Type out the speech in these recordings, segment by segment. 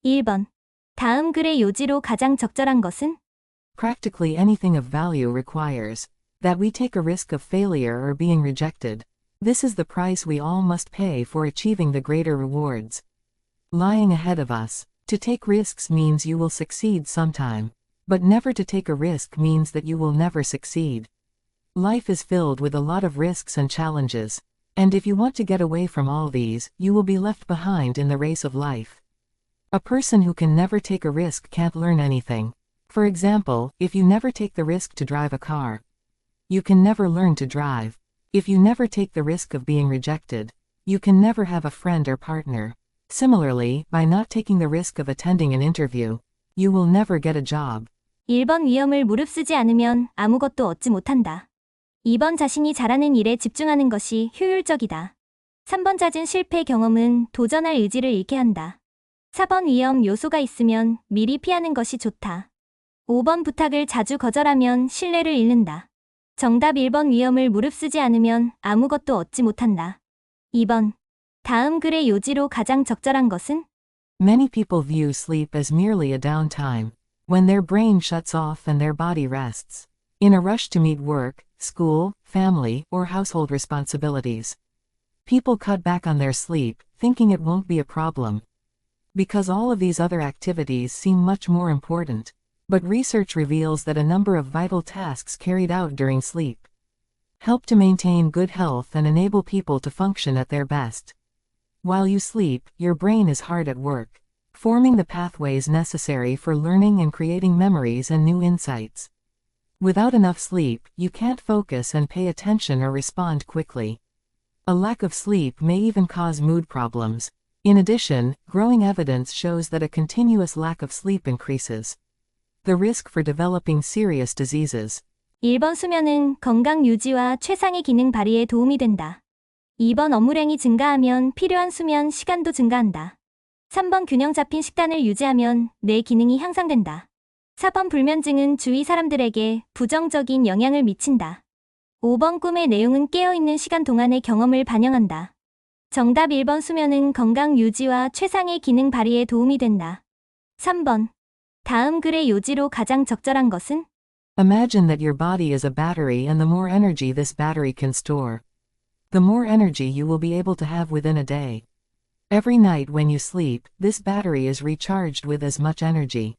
1번. 다음 글의 요지로 가장 적절한 것은? Practically anything of value requires that we take a risk of failure or being rejected. This is the price we all must pay for achieving the greater rewards lying ahead of us. To take risks means you will succeed sometime, but never to take a risk means that you will never succeed. Life is filled with a lot of risks and challenges, and if you want to get away from all these, you will be left behind in the race of life. A person who can never take a risk can't learn anything. For example, if you never take the risk to drive a car, you can never learn to drive. If you never take the risk of being rejected, you can never have a friend or partner. Similarly, by not taking the risk of attending an interview, you will never get a job. 1번 위험을 무릅쓰지 않으면 아무것도 얻지 못한다. 2번 자신이 잘하는 일에 집중하는 것이 효율적이다. 3번 잦은 실패 경험은 도전할 의지를 잃게 한다. 4번 위험 요소가 있으면 미리 피하는 것이 좋다. 5번 부탁을 자주 거절하면 신뢰를 잃는다. 정답 1번 위험을 무릅쓰지 않으면 아무것도 얻지 못한다. 2번. 다음 글의 요지로 가장 적절한 것은? Many people view sleep as merely a downtime, when their brain shuts off and their body rests, in a rush to meet work, school, family, or household responsibilities. People cut back on their sleep, thinking it won't be a problem, because all of these other activities seem much more important. But research reveals that a number of vital tasks carried out during sleep help to maintain good health and enable people to function at their best. While you sleep, your brain is hard at work, forming the pathways necessary for learning and creating memories and new insights. Without enough sleep, you can't focus and pay attention or respond quickly. A lack of sleep may even cause mood problems. In addition, growing evidence shows that a continuous lack of sleep increases the risk for developing serious diseases. 1번 수면은 건강 유지와 최상의 기능 발휘에 도움이 된다. 2번 업무량이 증가하면 필요한 수면 시간도 증가한다. 3번 균형 잡힌 식단을 유지하면 뇌 기능이 향상된다. 4번 불면증은 주위 사람들에게 부정적인 영향을 미친다. 5번 꿈의 내용은 깨어있는 시간 동안의 경험을 반영한다. 정답 1번 수면은 건강 유지와 최상의 기능 발휘에 도움이 된다. 3번. 다음 글의 요지로 가장 적절한 것은? Imagine that your body is a battery and the more energy this battery can store, the more energy you will be able to have within a day. Every night when you sleep, this battery is recharged with as much energy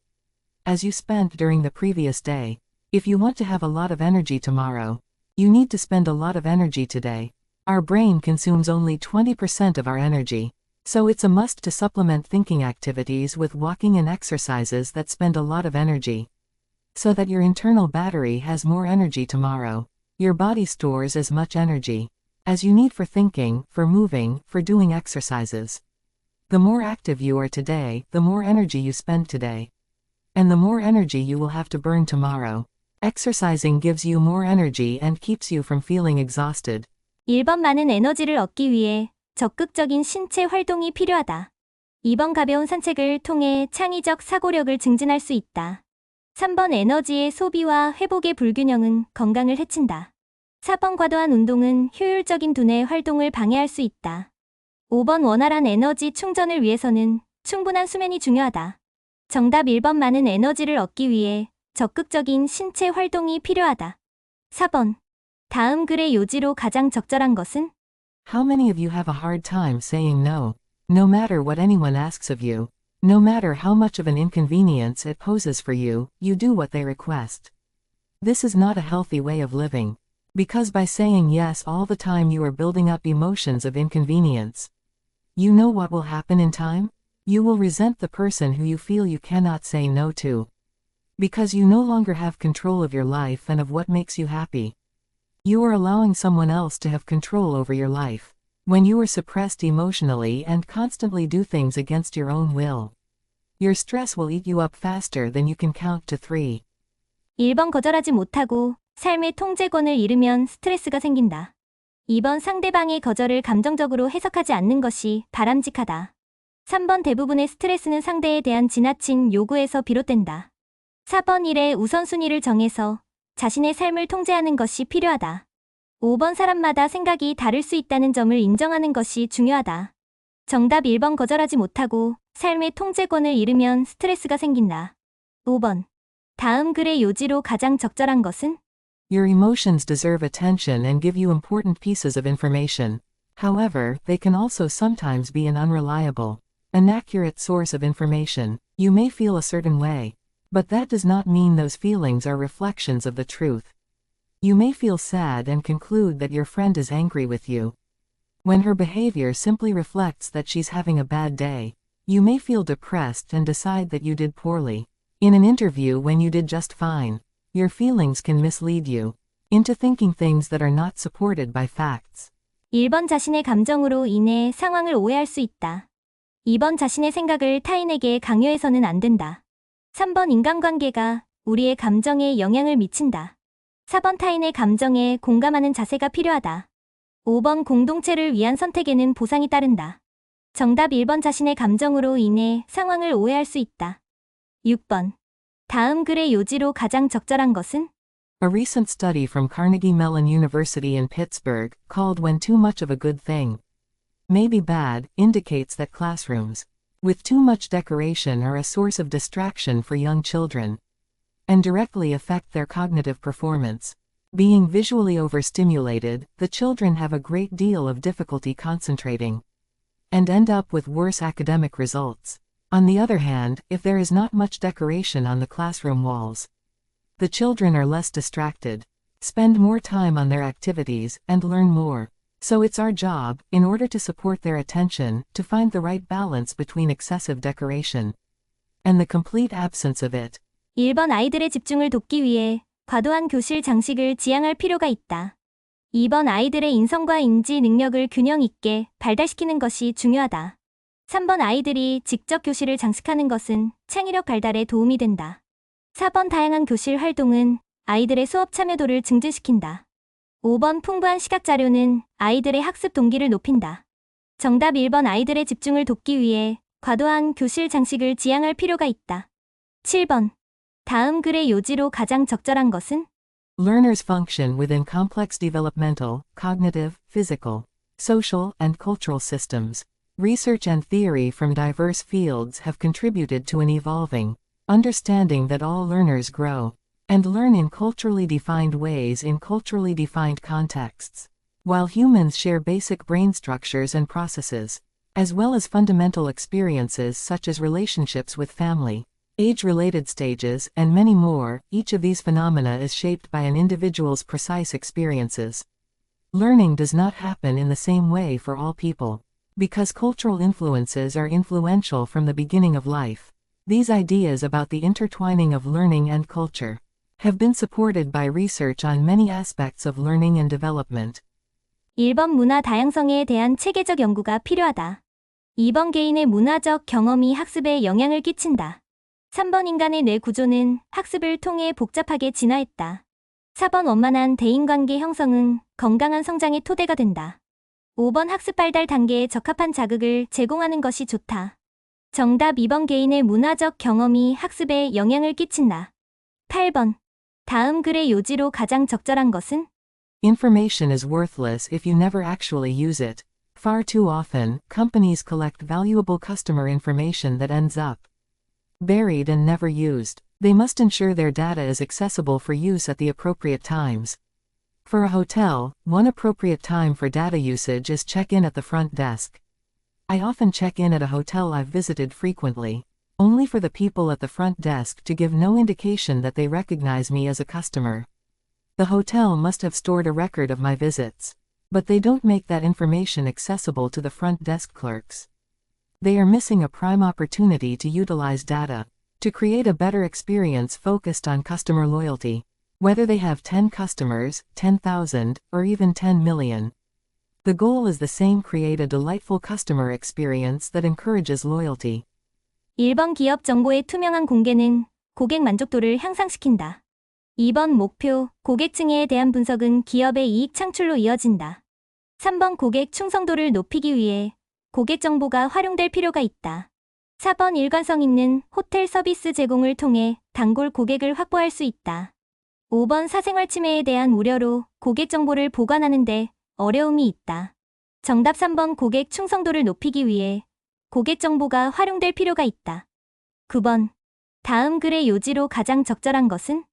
as you spent during the previous day. If you want to have a lot of energy tomorrow, you need to spend a lot of energy today. Our brain consumes only 20% of our energy, so it's a must to supplement thinking activities with walking and exercises that spend a lot of energy, so that your internal battery has more energy tomorrow. Your body stores as much energy as you need for thinking, for moving, for doing exercises. The more active you are today, the more energy you spend today, and the more energy you will have to burn tomorrow. Exercising gives you more energy and keeps you from feeling exhausted. 1번 많은 에너지를 얻기 위해 적극적인 신체 활동이 필요하다. 2번 가벼운 산책을 통해 창의적 사고력을 증진할 수 있다. 3번 에너지의 소비와 회복의 불균형은 건강을 해친다. 4번 과도한 운동은 효율적인 두뇌 활동을 방해할 수 있다. 5번 원활한 에너지 충전을 위해서는 충분한 수면이 중요하다. 정답 1번 많은 에너지를 얻기 위해 적극적인 신체 활동이 필요하다. 4번. 다음 글의 요지로 가장 적절한 것은? How many of you have a hard time saying no? No matter what anyone asks of you, no matter how much of an inconvenience it poses for you, you do what they request. This is not a healthy way of living, because by saying yes all the time you are building up emotions of inconvenience. You know what will happen in time? You will resent the person who you feel you cannot say no to, because you no longer have control of your life and of what makes you happy. You are allowing someone else to have control over your life. When you are suppressed emotionally and constantly do things against your own will, your stress will eat you up faster than you can count to 3. 1번 거절하지 못하고 삶의 통제권을 잃으면 스트레스가 생긴다. 2번 상대방의 거절을 감정적으로 해석하지 않는 것이 바람직하다. 3번 대부분의 스트레스는 상대에 대한 지나친 요구에서 비롯된다. 4번 일의 우선순위를 정해서 자신의 삶을 통제하는 것이 필요하다. 5번 사람마다 생각이 다를 수 있다는 점을 인정하는 것이 중요하다. 정답 1번 거절하지 못하고 삶의 통제권을 잃으면 스트레스가 생긴다. 5번. 다음 글의 요지로 가장 적절한 것은? Your emotions deserve attention and give you important pieces of information. However, they can also sometimes be an unreliable, inaccurate source of information. You may feel a certain way, but that does not mean those feelings are reflections of the truth. You may feel sad and conclude that your friend is angry with you, when her behavior simply reflects that she's having a bad day. You may feel depressed and decide that you did poorly in an interview when you did just fine. Your feelings can mislead you into thinking things that are not supported by facts. 1번 자신의 감정으로 인해 상황을 오해할 수 있다. 2번 자신의 생각을 타인에게 강요해서는 안 된다. 3번 인간관계가 우리의 감정에 영향을 미친다. 4번 타인의 감정에 공감하는 자세가 필요하다. 5번 공동체를 위한 선택에는 보상이 따른다. 정답 1번 자신의 감정으로 인해 상황을 오해할 수 있다. 6번. 다음 글의 요지로 가장 적절한 것은? A recent study from Carnegie Mellon University in Pittsburgh, called When Too Much of a Good Thing May Be Bad, indicates that classrooms with too much decoration are a source of distraction for young children and directly affect their cognitive performance. Being visually overstimulated, the children have a great deal of difficulty concentrating and end up with worse academic results. On the other hand, if there is not much decoration on the classroom walls, the children are less distracted, spend more time on their activities, and learn more. So it's our job, in order to support their attention, to find the right balance between excessive decoration and the complete absence of it. 1번 아이들의 집중을 돕기 위해 과도한 교실 장식을 지양할 필요가 있다. 2번 아이들의 인성과 인지 능력을 균형 있게 발달시키는 것이 중요하다. 3번 아이들이 직접 교실을 장식하는 것은 창의력 발달에 도움이 된다. 4번 다양한 교실 활동은 아이들의 수업 참여도를 증진시킨다. 5번 풍부한 시각 자료는 아이들의 학습 동기를 높인다. 정답 1번 아이들의 집중을 돕기 위해 과도한 교실 장식을 지양할 필요가 있다. 7번. 다음 글의 요지로 가장 적절한 것은? Learners function within complex developmental, cognitive, physical, social, and cultural systems. Research and theory from diverse fields have contributed to an evolving understanding that all learners grow and learn in culturally defined ways in culturally defined contexts. While humans share basic brain structures and processes, as well as fundamental experiences such as relationships with family, age-related stages, and many more, each of these phenomena is shaped by an individual's precise experiences. Learning does not happen in the same way for all people, because cultural influences are influential from the beginning of life. These ideas about the intertwining of learning and culture have been supported by research on many aspects of learning and development. 1번 문화 다양성에 대한 체계적 연구가 필요하다. 2번 개인의 문화적 경험이 학습에 영향을 끼친다. 3번 인간의 뇌 구조는 학습을 통해 복잡하게 진화했다. 4번 원만한 대인관계 형성은 건강한 성장의 토대가 된다. 5번 학습 발달 단계에 적합한 자극을 제공하는 것이 좋다. 정답 2번 개인의 문화적 경험이 학습에 영향을 끼친다. 8번. 다음 글의 요지로 가장 적절한 것은? Information is worthless if you never actually use it. Far too often, companies collect valuable customer information that ends up buried and never used. They must ensure their data is accessible for use at the appropriate times. For a hotel, one appropriate time for data usage is check-in at the front desk. I often check in at a hotel I've visited frequently, only for the people at the front desk to give no indication that they recognize me as a customer. The hotel must have stored a record of my visits, but they don't make that information accessible to the front desk clerks. They are missing a prime opportunity to utilize data to create a better experience focused on customer loyalty, whether they have 10 customers, 10,000, or even 10 million. The goal is the same: create a delightful customer experience that encourages loyalty. 1번 기업 정보의 투명한 공개는 고객 만족도를 향상시킨다. 2번 목표, 고객층에 대한 분석은 기업의 이익 창출로 이어진다. 3번 고객 충성도를 높이기 위해 고객 정보가 활용될 필요가 있다. 4번 일관성 있는 호텔 서비스 제공을 통해 단골 고객을 확보할 수 있다. 5번 사생활 침해에 대한 우려로 고객 정보를 보관하는데 어려움이 있다. 정답 3번 고객 충성도를 높이기 위해 고객 정보가 활용될 필요가 있다. 9번. 다음 글의 요지로 가장 적절한 것은?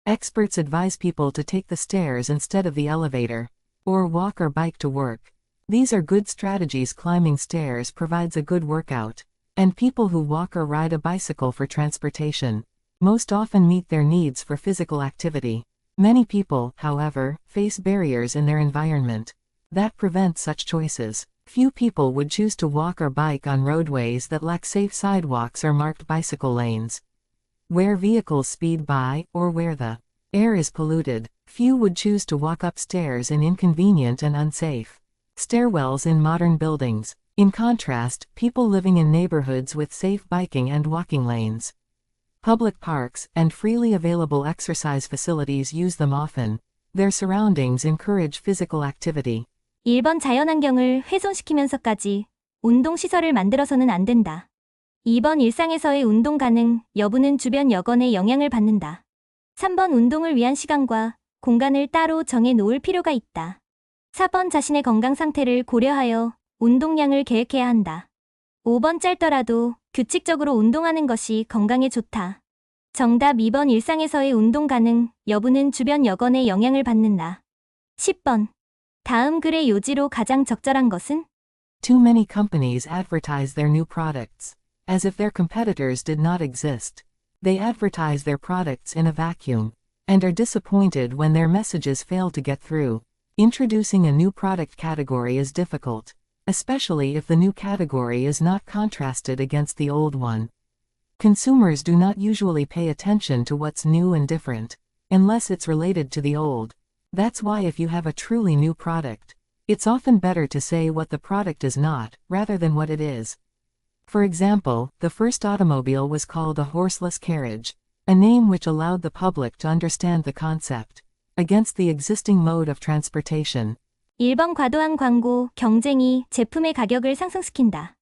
Experts advise people to take the stairs instead of the elevator, or walk or bike to work. These are good strategies. Climbing stairs provides a good workout, and people who walk or ride a bicycle for transportation most often meet their needs for physical activity. Many people, however, face barriers in their environment that prevent such choices. Few people would choose to walk or bike on roadways that lack safe sidewalks or marked bicycle lanes. Where vehicles speed by, or where the air is polluted, few would choose to walk upstairs in inconvenient and unsafe stairwells in modern buildings. In contrast, people living in neighborhoods with safe biking and walking lanes, public parks, and freely available exercise facilities use them often. Their surroundings encourage physical activity. 1번 자연환경을 훼손시키면서까지 운동시설을 만들어서는 안 된다. 2번 일상에서의 운동 가능 여부는 주변 여건에 영향을 받는다. 3번 운동을 위한 시간과 공간을 따로 정해 놓을 필요가 있다. 4번 자신의 건강 상태를 고려하여 운동량을 계획해야 한다. 5번 짧더라도 규칙적으로 운동하는 것이 건강에 좋다. 정답 2번 일상에서의 운동 가능 여부는 주변 여건에 영향을 받는다. 10번. 다음 글의 요지로 가장 적절한 것은? Too many companies advertise their new products as if their competitors did not exist. They advertise their products in a vacuum and are disappointed when their messages fail to get through. Introducing a new product category is difficult, especially if the new category is not contrasted against the old one. Consumers do not usually pay attention to what's new and different, unless it's related to the old. That's why if you have a truly new product, it's often better to say what the product is not, rather than what it is. For example, the first automobile was called a horseless carriage, a name which allowed the public to understand the concept, against the existing mode of transportation. 1번 과도한 광고, 경쟁이 제품의 가격을 상승시킨다.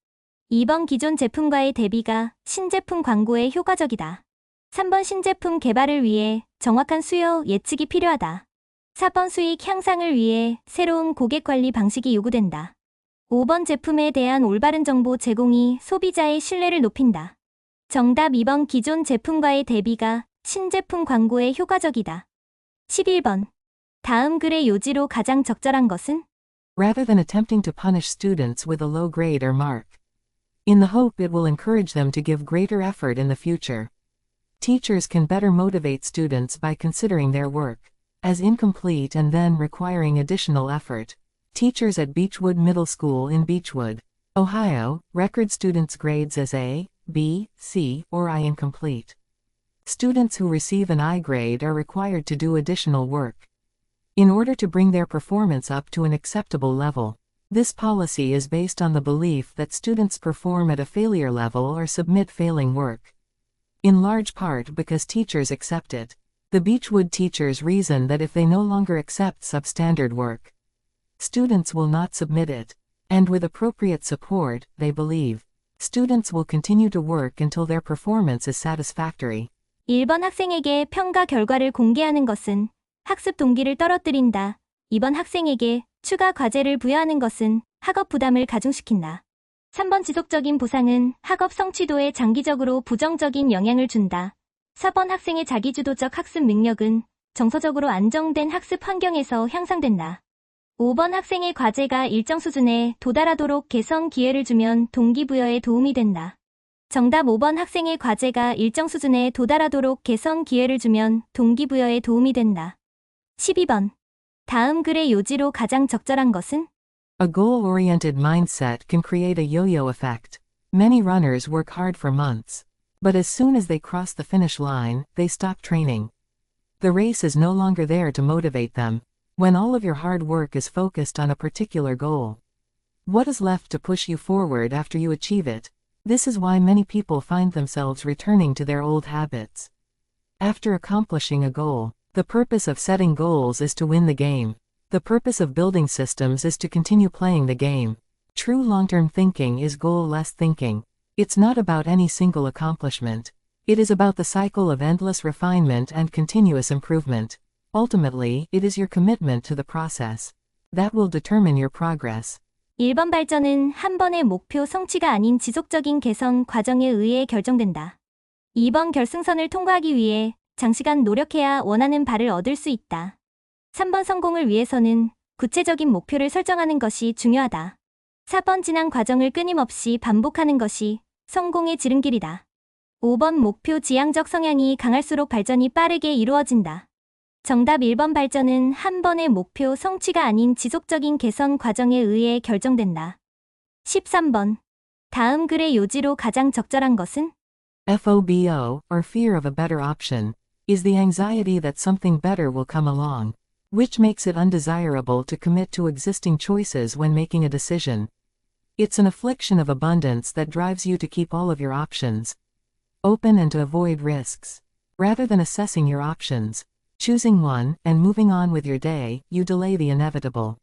2번 기존 제품과의 대비가 신제품 광고에 효과적이다. 3번 신제품 개발을 위해 정확한 수요 예측이 필요하다. 4번 수익 향상을 위해 새로운 고객 관리 방식이 요구된다. 5번 제품에 대한 올바른 정보 제공이 소비자의 신뢰를 높인다. 정답 2번 기존 제품과의 대비가 신제품 광고에 효과적이다. 11번. 다음 글의 요지로 가장 적절한 것은? Rather than attempting to punish students with a low grade or mark, in the hope it will encourage them to give greater effort in the future, teachers can better motivate students by considering their work as incomplete and then requiring additional effort. Teachers at Beechwood Middle School in Beechwood, Ohio, record students' grades as A, B, C, or I incomplete. Students who receive an I grade are required to do additional work in order to bring their performance up to an acceptable level. This policy is based on the belief that students perform at a failure level or submit failing work, in large part because teachers accept it. The Beechwood teachers reason that if they no longer accept substandard work, students will not submit it, and with appropriate support, they believe, students will continue to work until their performance is satisfactory. 1번 학생에게 평가 결과를 공개하는 것은 학습 동기를 떨어뜨린다. 2번 학생에게 추가 과제를 부여하는 것은 학업 부담을 가중시킨다. 3번 지속적인 보상은 학업 성취도에 장기적으로 부정적인 영향을 준다. 4번 학생의 자기주도적 학습 능력은 정서적으로 안정된 학습 환경에서 향상된다. 5번 학생의 과제가 일정 수준에 도달하도록 개선 기회를 주면 동기부여에 도움이 된다. 정답 5번 학생의 과제가 일정 수준에 도달하도록 개선 기회를 주면 동기부여에 도움이 된다. 12번. 다음 글의 요지로 가장 적절한 것은? A goal-oriented mindset can create a yo-yo effect. Many runners work hard for months, but as soon as they cross the finish line, they stop training. The race is no longer there to motivate them, when all of your hard work is focused on a particular goal. What is left to push you forward after you achieve it? This is why many people find themselves returning to their old habits. After accomplishing a goal, the purpose of setting goals is to win the game. The purpose of building systems is to continue playing the game. True long-term thinking is goal-less thinking. It's not about any single accomplishment. It is about the cycle of endless refinement and continuous improvement. Ultimately, it is your commitment to the process that will determine your progress. 1번 발전은 한 번의 목표 성취가 아닌 지속적인 개선 과정에 의해 결정된다. 2번 결승선을 통과하기 위해 장시간 노력해야 원하는 바를 얻을 수 있다. 3번 성공을 위해서는 구체적인 목표를 설정하는 것이 중요하다. 4번 지난 과정을 끊임없이 반복하는 것이 성공의 지름길이다. 5번 목표 지향적 성향이 강할수록 발전이 빠르게 이루어진다. 정답 1번 발전은 한 번의 목표 성취가 아닌 지속적인 개선 과정에 의해 결정된다. 13번. 다음 글의 요지로 가장 적절한 것은? FOBO, or fear of a better option, is the anxiety that something better will come along, which makes it undesirable to commit to existing choices when making a decision. It's an affliction of abundance that drives you to keep all of your options open and to avoid risks. Rather than assessing your options, choosing one, and moving on with your day, you delay the inevitable.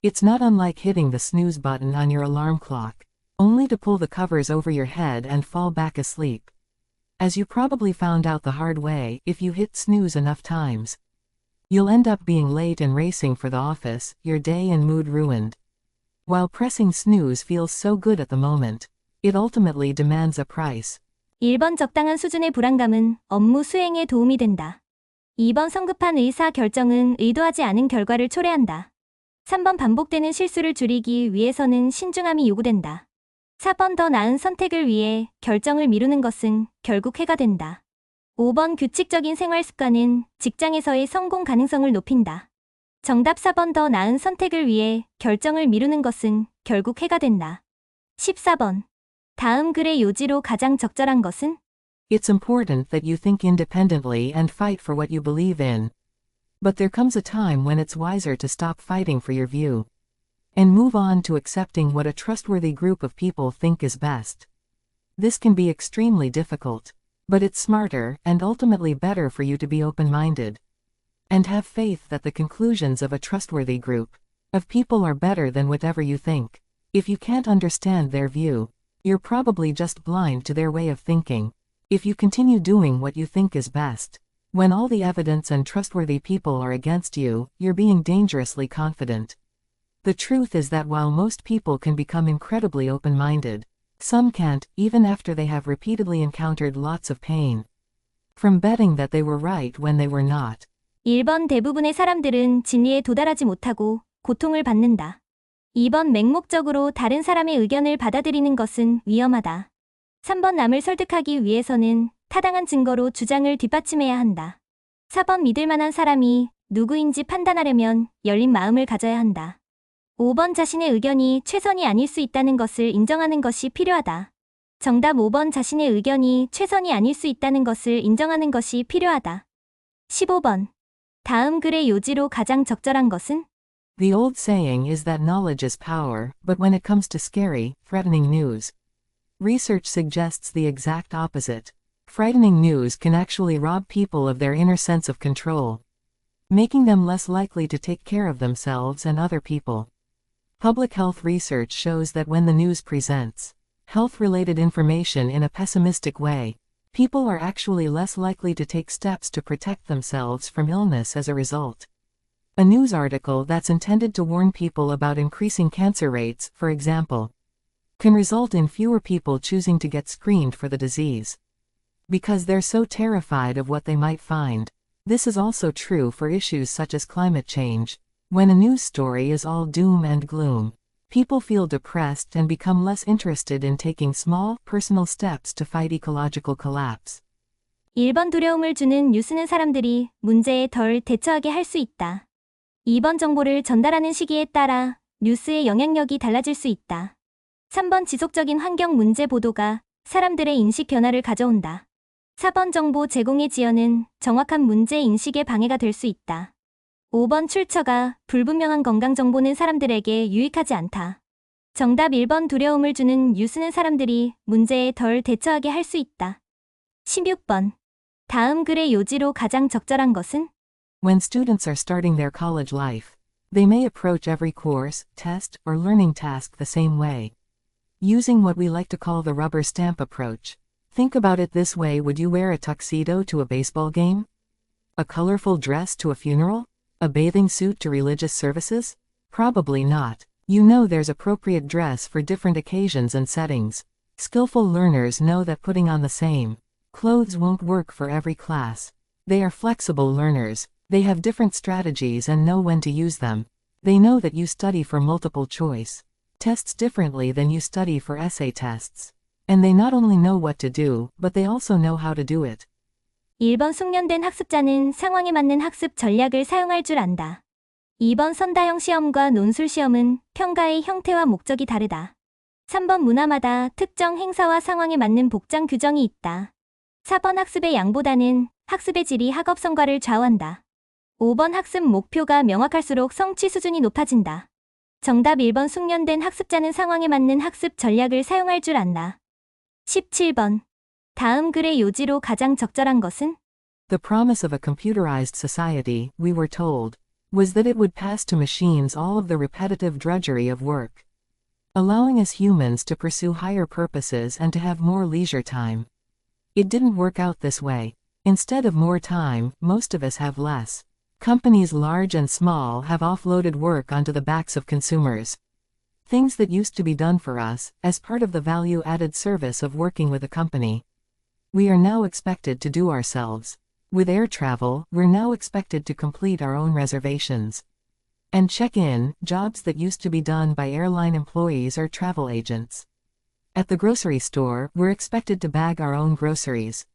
It's not unlike hitting the snooze button on your alarm clock, only to pull the covers over your head and fall back asleep. As you probably found out the hard way, if you hit snooze enough times, you'll end up being late and racing for the office, your day and mood ruined. While pressing snooze feels so good at the moment, it ultimately demands a price. 1번 적당한 수준의 불안감은 업무 수행에 도움이 된다. 2번 성급한 의사 결정은 의도하지 않은 결과를 초래한다. 3번 반복되는 실수를 줄이기 위해서는 신중함이 요구된다. 4번 더 나은 선택을 위해 결정을 미루는 것은 결국 해가 된다. 5번 규칙적인 생활 습관은 직장에서의 성공 가능성을 높인다. 정답 4번 더 나은 선택을 위해 결정을 미루는 것은 결국 해가 된다. 14번. 다음 글의 요지로 가장 적절한 것은? It's important that you think independently and fight for what you believe in. But there comes a time when it's wiser to stop fighting for your view and move on to accepting what a trustworthy group of people think is best. This can be extremely difficult, but it's smarter and ultimately better for you to be open-minded and have faith that the conclusions of a trustworthy group of people are better than whatever you think. If you can't understand their view, you're probably just blind to their way of thinking. If you continue doing what you think is best, when all the evidence and trustworthy people are against you, you're being dangerously confident. The truth is that while most people can become incredibly open-minded, some can't, even after they have repeatedly encountered lots of pain from betting that they were right when they were not. 1번 대부분의 사람들은 진리에 도달하지 못하고 고통을 받는다. 2번 맹목적으로 다른 사람의 의견을 받아들이는 것은 위험하다. 3번 남을 설득하기 위해서는 타당한 증거로 주장을 뒷받침해야 한다. 4번 믿을 만한 사람이 누구인지 판단하려면 열린 마음을 가져야 한다. 5번 자신의 의견이 최선이 아닐 수 있다는 것을 인정하는 것이 필요하다. 정답 5번 자신의 의견이 최선이 아닐 수 있다는 것을 인정하는 것이 필요하다. 15번. 다음 글의 요지로 가장 적절한 것은? The old saying is that knowledge is power, but when it comes to scary, threatening news, research suggests the exact opposite. Frightening news can actually rob people of their inner sense of control, making them less likely to take care of themselves and other people. Public health research shows that when the news presents health-related information in a pessimistic way, people are actually less likely to take steps to protect themselves from illness as a result. A news article that's intended to warn people about increasing cancer rates, for example, can result in fewer people choosing to get screened for the disease because they're so terrified of what they might find. This is also true for issues such as climate change. When a news story is all doom and gloom, people feel depressed and become less interested in taking small, personal steps to fight ecological collapse. 1번 두려움을 주는 뉴스는 사람들이 문제에 덜 대처하게 할 수 있다. 2번 정보를 전달하는 시기에 따라 뉴스의 영향력이 달라질 수 있다. 3번 지속적인 환경 문제 보도가 사람들의 인식 변화를 가져온다. 4번 정보 제공의 지연은 정확한 문제 인식에 방해가 될 수 있다. 5번 출처가 불분명한 건강 정보는 사람들에게 유익하지 않다. 정답 1번 두려움을 주는 뉴스는 사람들이 문제에 덜 대처하게 할 수 있다. 16번. 다음 글의 요지로 가장 적절한 것은? When students are starting their college life, they may approach every course, test, or learning task the same way, using what we like to call the rubber stamp approach. Think about it this way: would you wear a tuxedo to a baseball game? A colorful dress to a funeral? A bathing suit to religious services? Probably not. You know there's appropriate dress for different occasions and settings. Skillful learners know that putting on the same clothes won't work for every class. They are flexible learners. They have different strategies and know when to use them. They know that you study for multiple choice tests differently than you study for essay tests. And they not only know what to do, but they also know how to do it. 1번 숙련된 학습자는 상황에 맞는 학습 전략을 사용할 줄 안다. 2번 선다형 시험과 논술 시험은 평가의 형태와 목적이 다르다. 3번 문화마다 특정 행사와 상황에 맞는 복장 규정이 있다. 4번 학습의 양보다는 학습의 질이 학업 성과를 좌우한다. 5번 학습 목표가 명확할수록 성취 수준이 높아진다. 정답 1번 숙련된 학습자는 상황에 맞는 학습 전략을 사용할 줄 안다. 17번. 다음 글의 요지로 가장 적절한 것은? The promise of a computerized society, we were told, was that it would pass to machines all of the repetitive drudgery of work, allowing us humans to pursue higher purposes and to have more leisure time. It didn't work out this way. Instead of more time, most of us have less. Companies large and small have offloaded work onto the backs of consumers. Things that used to be done for us, as part of the value-added service of working with a company, we are now expected to do ourselves. With air travel, we're now expected to complete our own reservations and check-in, jobs that used to be done by airline employees or travel agents. At the grocery store, we're expected to bag our own groceries.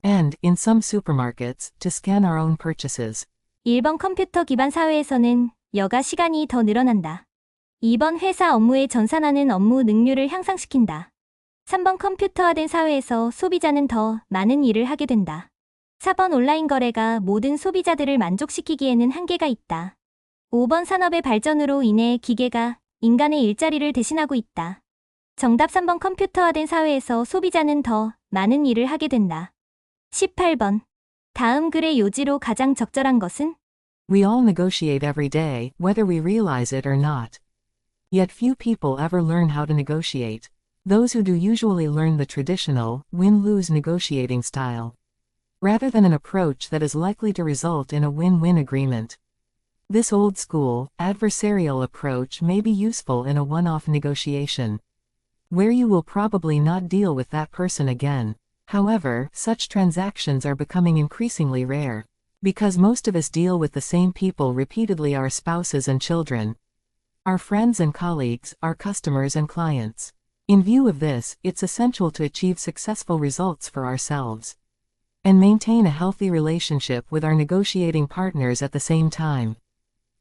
And, in some supermarkets, to scan our own purchases. 1번 컴퓨터 기반 사회에서는 여가 시간이 더 늘어난다. 2번 회사 업무의 전산화는 업무 능률을 향상시킨다. 3번 컴퓨터화된 사회에서 소비자는 더 많은 일을 하게 된다. 4번 온라인 거래가 모든 소비자들을 만족시키기에는 한계가 있다. 5번 산업의 발전으로 인해 기계가 인간의 일자리를 대신하고 있다. 정답 3번 컴퓨터화된 사회에서 소비자는 더 많은 일을 하게 된다. 18번. 다음 글의 요지로 가장 적절한 것은? We all negotiate every day, whether we realize it or not. Yet few people ever learn how to negotiate. Those who do usually learn the traditional, win-lose negotiating style, rather than an approach that is likely to result in a win-win agreement. This old-school, adversarial approach may be useful in a one-off negotiation, where you will probably not deal with that person again. However, such transactions are becoming increasingly rare, because most of us deal with the same people repeatedly: our spouses and children, our friends and colleagues, our customers and clients. In view of this, it's essential to achieve successful results for ourselves and maintain a healthy relationship with our negotiating partners at the same time.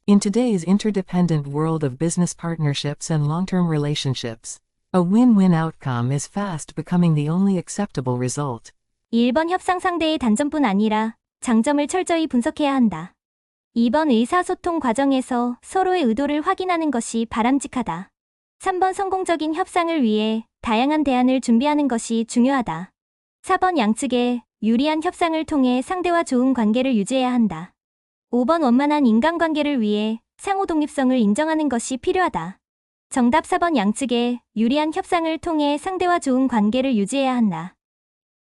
In today's interdependent world of business partnerships and long-term relationships, a win-win outcome is fast becoming the only acceptable result. 1번 협상 상대의 단점뿐 아니라 장점을 철저히 분석해야 한다. 2번 의사소통 과정에서 서로의 의도를 확인하는 것이 바람직하다. 3번 성공적인 협상을 위해 다양한 대안을 준비하는 것이 중요하다. 4번 양측의 유리한 협상을 통해 상대와 좋은 관계를 유지해야 한다. 5번 원만한 인간관계를 위해 상호 독립성을 인정하는 것이 필요하다. 정답 4번 양측의 유리한 협상을 통해 상대와 좋은 관계를 유지해야 한다.